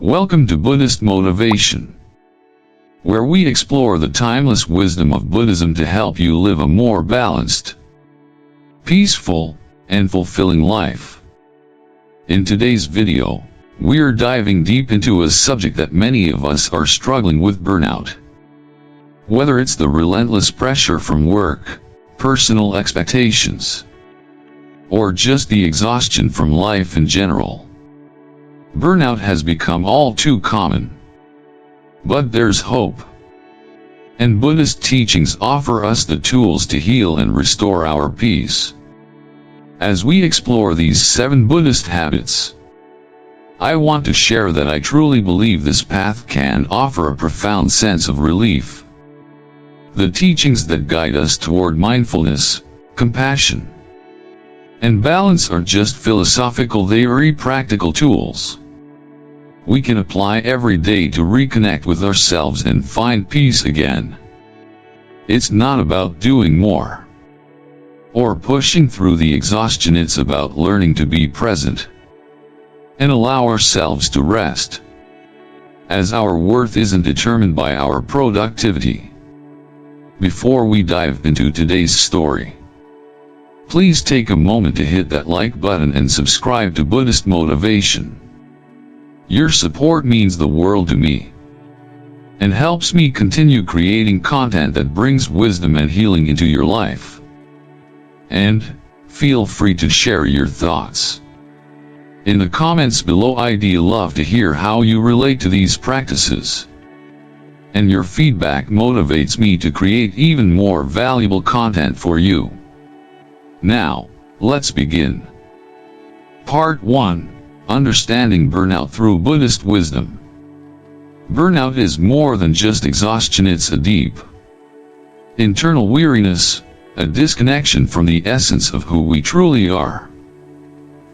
Welcome to Buddhist Motivation, where we explore the timeless wisdom of Buddhism to help you live a more balanced, peaceful, and fulfilling life. In today's video, we're diving deep into a subject that many of us are struggling with: burnout. Whether it's the relentless pressure from work, personal expectations, or just the exhaustion from life in general, burnout has become all too common. But there's hope, and Buddhist teachings offer us the tools to heal and restore our peace. As we explore these 7 Buddhist habits, I want to share that I truly believe this path can offer a profound sense of relief. The teachings that guide us toward mindfulness, compassion, and balance are just philosophical, they are practical tools we can apply every day to reconnect with ourselves and find peace again. It's not about doing more or pushing through the exhaustion, it's about learning to be present and allow ourselves to rest, as our worth isn't determined by our productivity. Before we dive into today's story, please take a moment to hit that like button and subscribe to Buddhist Motivation. Your support means the world to me and helps me continue creating content that brings wisdom and healing into your life. And feel free to share your thoughts in the comments below. I'd love to hear how you relate to these practices, and your feedback motivates me to create even more valuable content for you. Now, let's begin. Part 1. Understanding burnout through Buddhist wisdom. Burnout is more than just exhaustion, it's a deep internal weariness, a disconnection from the essence of who we truly are.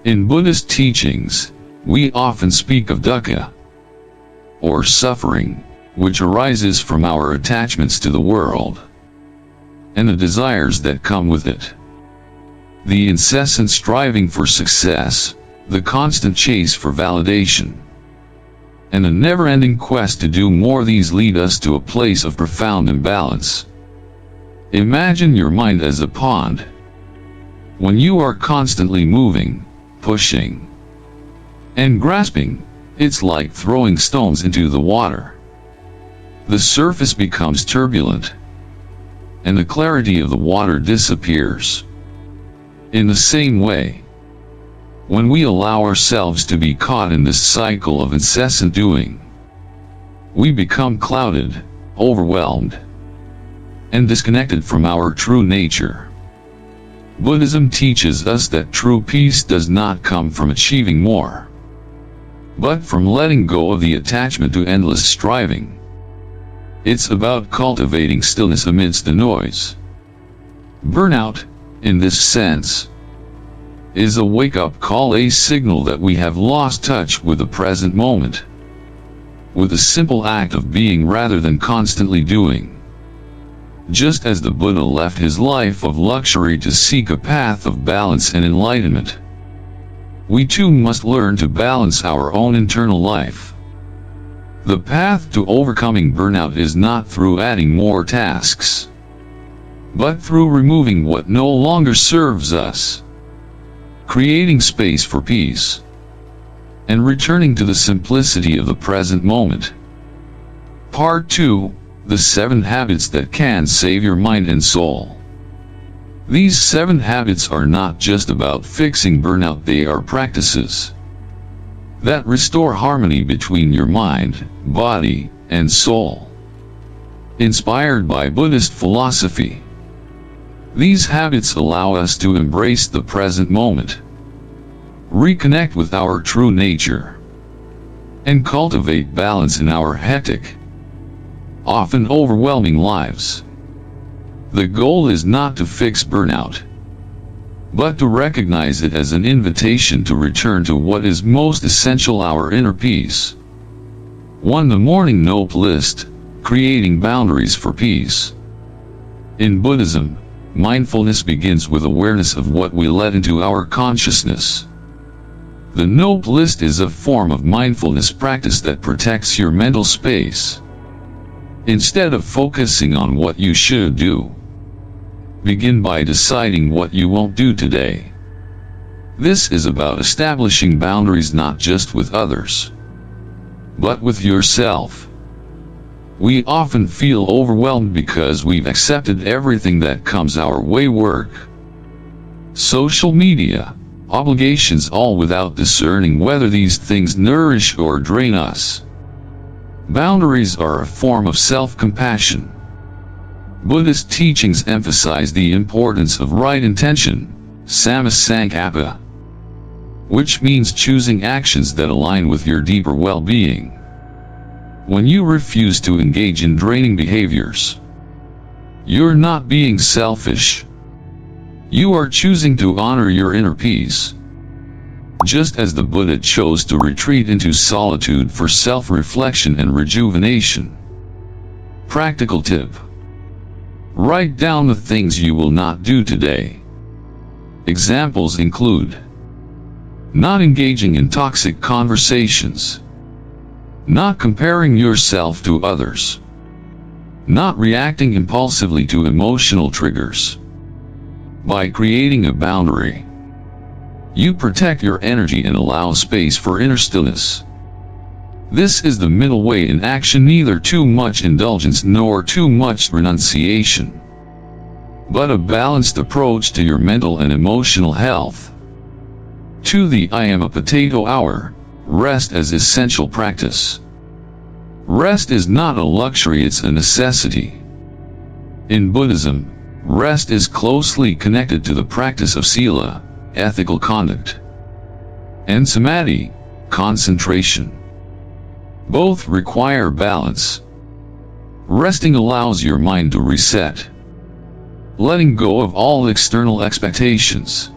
In Buddhist teachings, we often speak of dukkha, or suffering, which arises from our attachments to the world and the desires that come with it. The incessant striving for success, the constant chase for validation, and a never-ending quest to do more, these lead us to a place of profound imbalance. Imagine your mind as a pond. When you are constantly moving, pushing, and grasping, it's like throwing stones into the water. The surface becomes turbulent, and the clarity of the water disappears. In the same way, when we allow ourselves to be caught in this cycle of incessant doing, we become clouded, overwhelmed, and disconnected from our true nature. Buddhism teaches us that true peace does not come from achieving more, but from letting go of the attachment to endless striving. It's about cultivating stillness amidst the noise. Burnout, in this sense, is a wake-up call, a signal that we have lost touch with the present moment, with a simple act of being rather than constantly doing. Just as the Buddha left his life of luxury to seek a path of balance and enlightenment, we too must learn to balance our own internal life. The path to overcoming burnout is not through adding more tasks, but through removing what no longer serves us, creating space for peace, and returning to the simplicity of the present moment. Part 2. The 7 habits that can save your mind and soul. These 7 habits are not just about fixing burnout, they are practices that restore harmony between your mind, body, and soul. Inspired by Buddhist philosophy, these habits allow us to embrace the present moment, reconnect with our true nature, and cultivate balance in our hectic, often overwhelming lives. The goal is not to fix burnout, but to recognize it as an invitation to return to what is most essential: our inner peace. 1. The morning note list: creating boundaries for peace. In Buddhism, mindfulness begins with awareness of what we let into our consciousness. The note list is a form of mindfulness practice that protects your mental space. Instead of focusing on what you should do, begin by deciding what you won't do today. This is about establishing boundaries not just with others, but with yourself. We often feel overwhelmed because we've accepted everything that comes our way: work, social media, obligations, all without discerning whether these things nourish or drain us. Boundaries are a form of self-compassion. Buddhist teachings emphasize the importance of right intention, sammasankappa, which means choosing actions that align with your deeper well-being. When you refuse to engage in draining behaviors, you're not being selfish. You are choosing to honor your inner peace. Just as the Buddha chose to retreat into solitude for self-reflection and rejuvenation. Practical tip: write down the things you will not do today. Examples include not engaging in toxic conversations, not comparing yourself to others, not reacting impulsively to emotional triggers. By creating a boundary, you protect your energy and allow space for inner stillness. This is the middle way in action: neither too much indulgence nor too much renunciation, but a balanced approach to your mental and emotional health. To the I am a potato hour, rest as essential practice. Rest is not a luxury, it's a necessity. In Buddhism, rest is closely connected to the practice of sila, ethical conduct, and samadhi, concentration. Both require balance. Resting allows your mind to reset, letting go of all external expectations.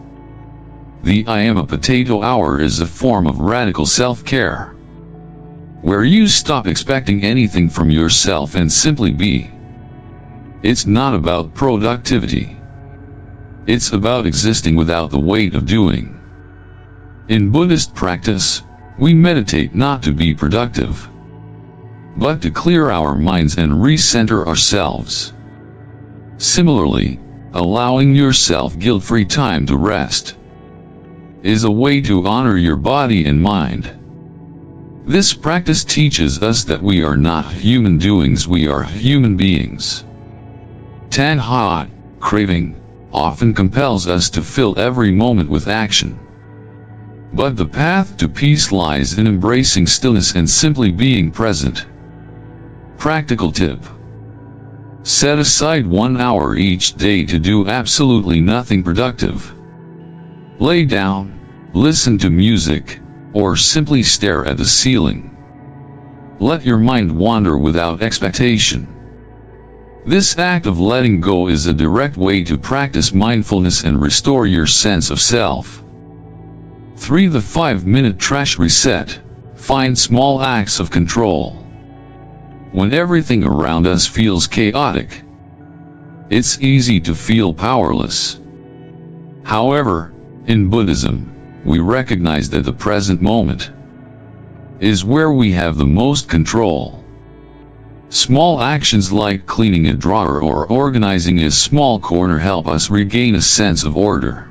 The I am a potato hour is a form of radical self-care, where you stop expecting anything from yourself and simply be. It's not about productivity. It's about existing without the weight of doing. In Buddhist practice, we meditate not to be productive, but to clear our minds and recenter ourselves. Similarly, allowing yourself guilt-free time to rest is a way to honor your body and mind. This practice teaches us that we are not human doings, we are human beings. Tanha, craving, often compels us to fill every moment with action. But the path to peace lies in embracing stillness and simply being present. Practical tip: set aside 1 hour each day to do absolutely nothing productive. Lay down, listen to music, or simply stare at the ceiling. Let your mind wander without expectation. This act of letting go is a direct way to practice mindfulness and restore your sense of self. 3. The 5-minute trash reset. Find small acts of control. When everything around us feels chaotic, it's easy to feel powerless. However, in Buddhism, we recognize that the present moment is where we have the most control. Small actions like cleaning a drawer or organizing a small corner help us regain a sense of order.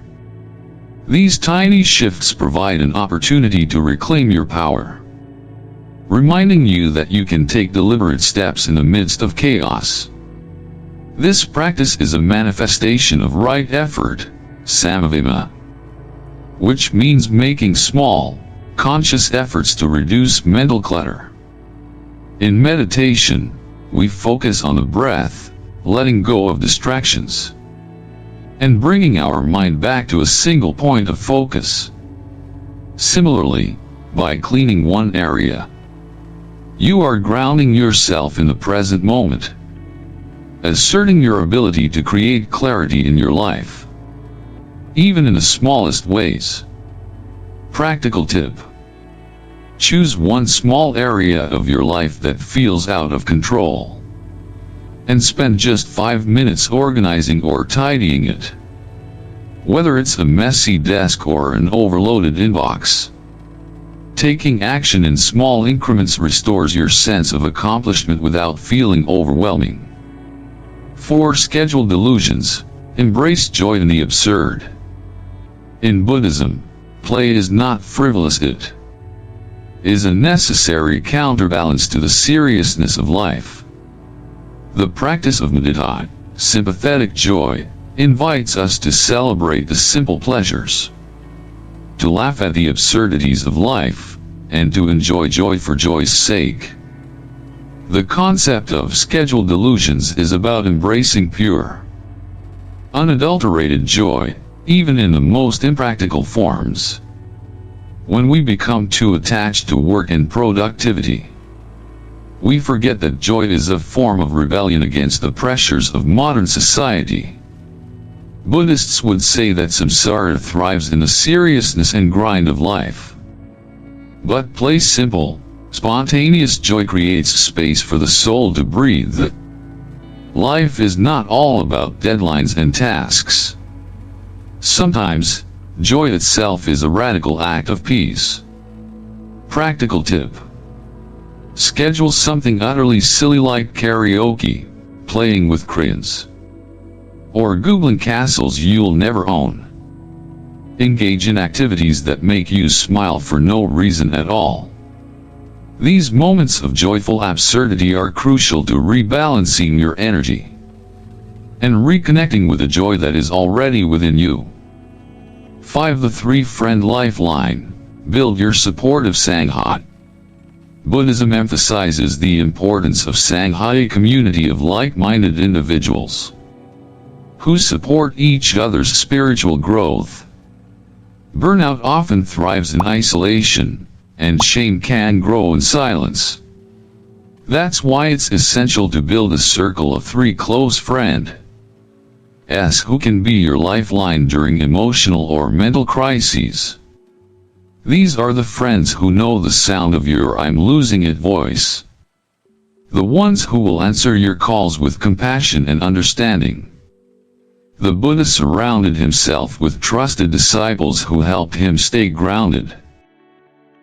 These tiny shifts provide an opportunity to reclaim your power, reminding you that you can take deliberate steps in the midst of chaos. This practice is a manifestation of right effort, samavima, which means making small, conscious efforts to reduce mental clutter. In meditation, we focus on the breath, letting go of distractions, and bringing our mind back to a single point of focus. Similarly, by cleaning one area, you are grounding yourself in the present moment, asserting your ability to create clarity in your life, even in the smallest ways. Practical tip: choose one small area of your life that feels out of control, and spend just 5 minutes organizing or tidying it. Whether it's a messy desk or an overloaded inbox, Taking action in small increments restores your sense of accomplishment without feeling overwhelming. 4. Scheduled delusions. Embrace joy in the absurd. In Buddhism, play is not frivolous, it is a necessary counterbalance to the seriousness of life. The practice of mudita, sympathetic joy, invites us to celebrate the simple pleasures, to laugh at the absurdities of life, and to enjoy joy for joy's sake. The concept of scheduled delusions is about embracing pure, unadulterated joy, even in the most impractical forms. When we become too attached to work and productivity, we forget that joy is a form of rebellion against the pressures of modern society. Buddhists would say that samsara thrives in the seriousness and grind of life. But play simple, spontaneous joy creates space for the soul to breathe. Life is not all about deadlines and tasks. Sometimes, joy itself is a radical act of peace. Practical tip. Schedule something utterly silly like karaoke, playing with crayons, or Googling castles you'll never own. Engage in activities that make you smile for no reason at all. These moments of joyful absurdity are crucial to rebalancing your energy and reconnecting with the joy that is already within you. 5. The 3-friend lifeline. Build your supportive sangha. Buddhism emphasizes the importance of sangha, a community of like-minded individuals who support each other's spiritual growth. Burnout often thrives in isolation, and shame can grow in silence. That's why it's essential to build a circle of 3 close friends who can be your lifeline during emotional or mental crises. These are the friends who know the sound of your "I'm losing it" voice. The ones who will answer your calls with compassion and understanding. The Buddha surrounded himself with trusted disciples who helped him stay grounded.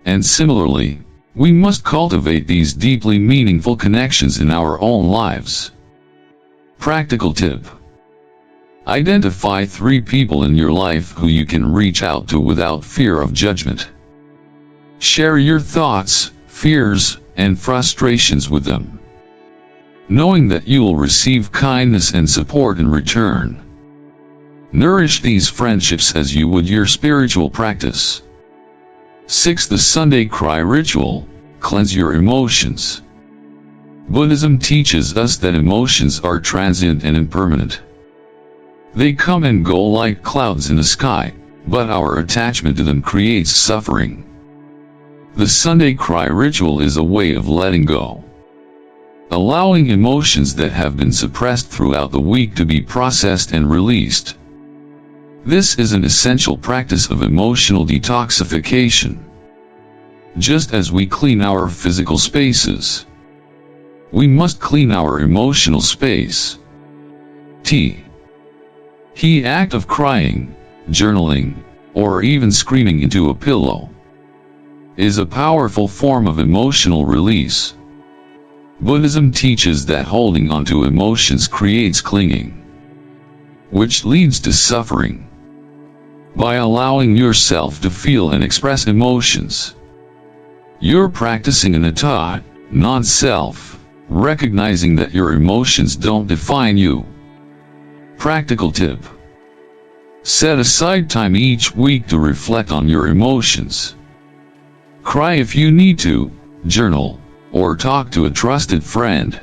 And similarly, we must cultivate these deeply meaningful connections in our own lives. Practical tip. Identify 3 people in your life who you can reach out to without fear of judgment. Share your thoughts, fears, and frustrations with them, knowing that you will receive kindness and support in return. Nourish these friendships as you would your spiritual practice. 6. The Sunday Cry Ritual. Cleanse your emotions. Buddhism teaches us that emotions are transient and impermanent. They come and go like clouds in the sky, but our attachment to them creates suffering. The Sunday Cry Ritual is a way of letting go, allowing emotions that have been suppressed throughout the week to be processed and released. This is an essential practice of emotional detoxification. Just as we clean our physical spaces, we must clean our emotional space. The act of crying, journaling, or even screaming into a pillow is a powerful form of emotional release. Buddhism teaches that holding onto emotions creates clinging, which leads to suffering. By allowing yourself to feel and express emotions, you're practicing anatta, non-self, recognizing that your emotions don't define you. Practical tip. Set aside time each week to reflect on your emotions. Cry if you need to, journal, or talk to a trusted friend.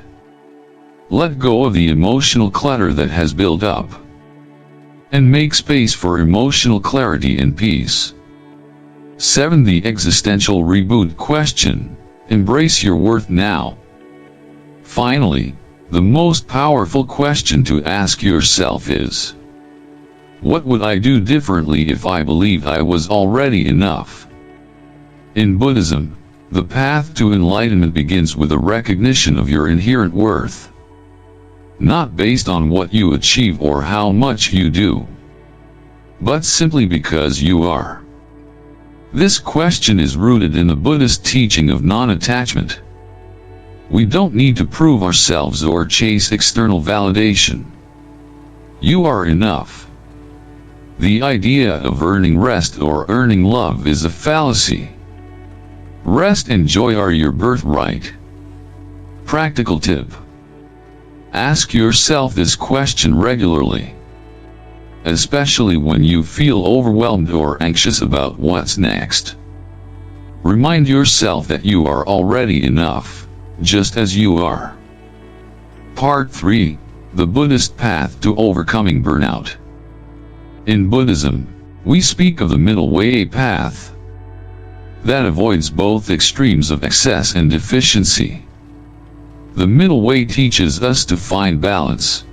Let go of the emotional clutter that has built up, and make space for emotional clarity and peace. 7. The existential reboot question. Embrace your worth now. Finally, the most powerful question to ask yourself is, what would I do differently if I believed I was already enough? In Buddhism, the path to enlightenment begins with a recognition of your inherent worth, not based on what you achieve or how much you do, but simply because you are. This question is rooted in the Buddhist teaching of non-attachment. We don't need to prove ourselves or chase external validation. You are enough. The idea of earning rest or earning love is a fallacy. Rest and joy are your birthright. Practical tip. Ask yourself this question regularly, especially when you feel overwhelmed or anxious about what's next. Remind yourself that you are already enough, just as you are. Part 3. The Buddhist Path to Overcoming Burnout. In Buddhism, we speak of the middle way path that avoids both extremes of excess and deficiency. The middle way teaches us to find balance,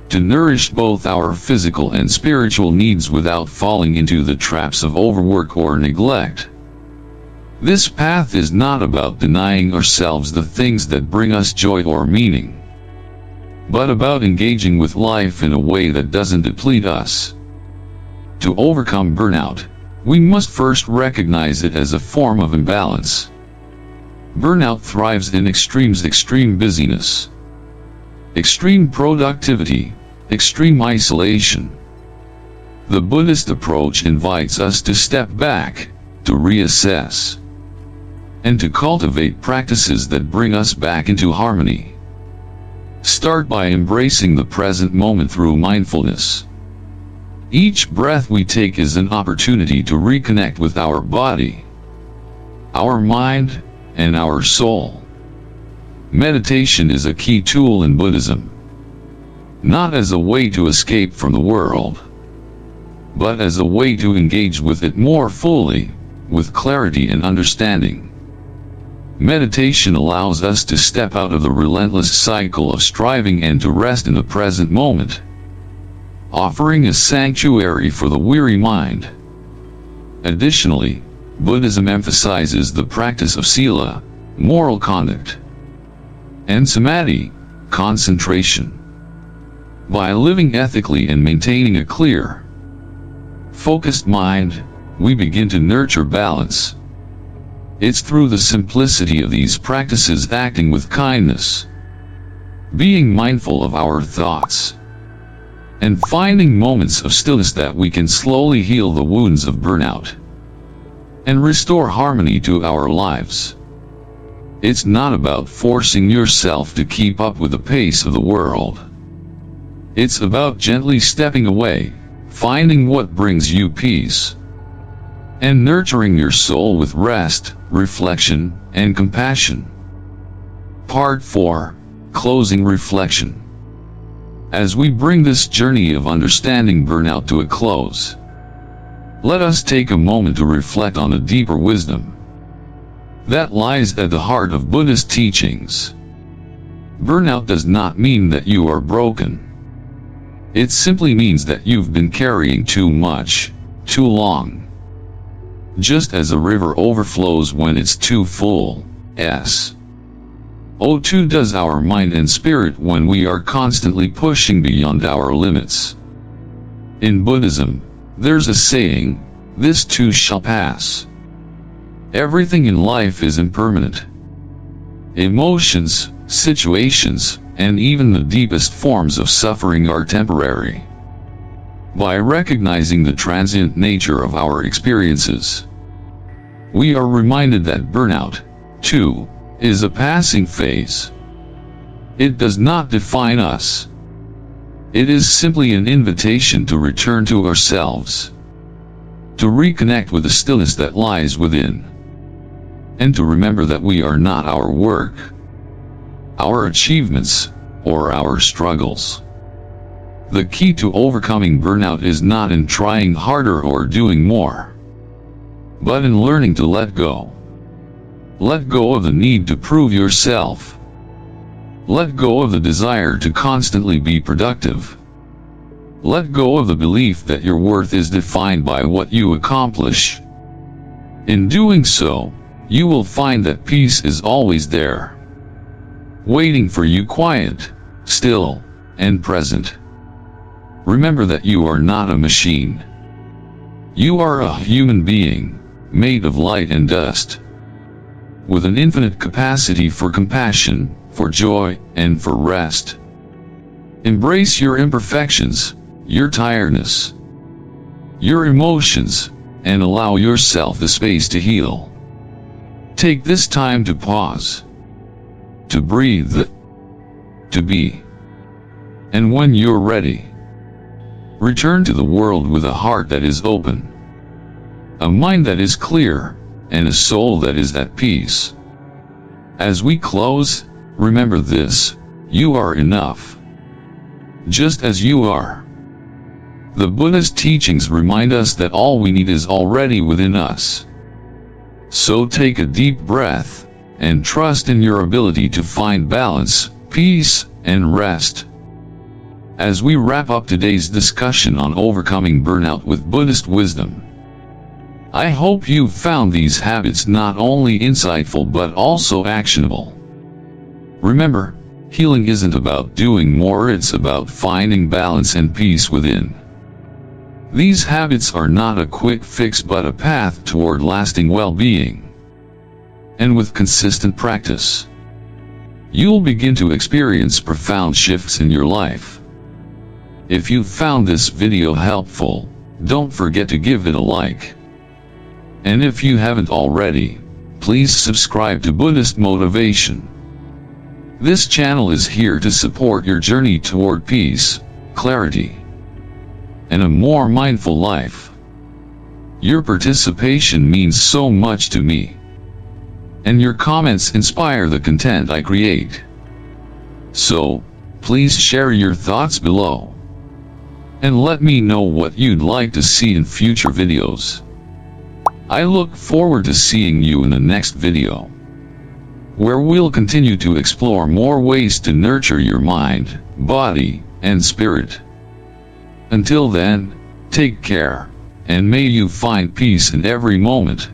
to nourish both our physical and spiritual needs without falling into the traps of overwork or neglect. This path is not about denying ourselves the things that bring us joy or meaning, but about engaging with life in a way that doesn't deplete us. To overcome burnout, we must first recognize it as a form of imbalance. Burnout thrives in extremes: extreme busyness, extreme productivity, extreme isolation. The Buddhist approach invites us to step back, to reassess, and to cultivate practices that bring us back into harmony. Start by embracing the present moment through mindfulness. Each breath we take is an opportunity to reconnect with our body, our mind, and our soul. Meditation is a key tool in Buddhism, not as a way to escape from the world, but as a way to engage with it more fully, with clarity and understanding. Meditation allows us to step out of the relentless cycle of striving and to rest in the present moment, offering a sanctuary for the weary mind. Additionally, Buddhism emphasizes the practice of sila, moral conduct, and samadhi, concentration. By living ethically and maintaining a clear, focused mind, we begin to nurture balance. It's through the simplicity of these practices, acting with kindness, being mindful of our thoughts, and finding moments of stillness that we can slowly heal the wounds of burnout and restore harmony to our lives. It's not about forcing yourself to keep up with the pace of the world. It's about gently stepping away, finding what brings you peace, and nurturing your soul with rest, reflection, and compassion. Part 4. Closing reflection. As we bring this journey of understanding burnout to a close, let us take a moment to reflect on the deeper wisdom that lies at the heart of Buddhist teachings. Burnout does not mean that you are broken. It simply means that you've been carrying too much, too long. Just as a river overflows when it's too full, so too does our mind and spirit when we are constantly pushing beyond our limits. In Buddhism, there's a saying, "This too shall pass." Everything in life is impermanent. Emotions, situations, and even the deepest forms of suffering are temporary. By recognizing the transient nature of our experiences, we are reminded that burnout, too, is a passing phase. It does not define us. It is simply an invitation to return to ourselves, to reconnect with the stillness that lies within, and to remember that we are not our work, our achievements, or our struggles. The key to overcoming burnout is not in trying harder or doing more, but in learning to let go. Let go of the need to prove yourself. Let go of the desire to constantly be productive. Let go of the belief that your worth is defined by what you accomplish. In doing so, you will find that peace is always there, waiting for you, quiet, still, and present. Remember that you are not a machine. You are a human being, made of light and dust, with an infinite capacity for compassion, for joy, and for rest. Embrace your imperfections, your tiredness, your emotions, and allow yourself the space to heal. Take this time to pause, to breathe, to be. And when you're ready, return to the world with a heart that is open, a mind that is clear, and a soul that is at peace. As we close, remember this: you are enough, just as you are. The Buddhist teachings remind us that all we need is already within us. So take a deep breath, and trust in your ability to find balance, peace, and rest. As we wrap up today's discussion on overcoming burnout with Buddhist wisdom, I hope you've found these habits not only insightful but also actionable. Remember, healing isn't about doing more, it's about finding balance and peace within. These habits are not a quick fix but a path toward lasting well-being. And with consistent practice, you'll begin to experience profound shifts in your life. If you found this video helpful, don't forget to give it a like. And if you haven't already, please subscribe to Buddhist Motivation. This channel is here to support your journey toward peace, clarity, and a more mindful life. Your participation means so much to me, and your comments inspire the content I create. So, please share your thoughts below, and let me know what you'd like to see in future videos. I look forward to seeing you in the next video, where we'll continue to explore more ways to nurture your mind, body, and spirit. Until then, take care, and may you find peace in every moment.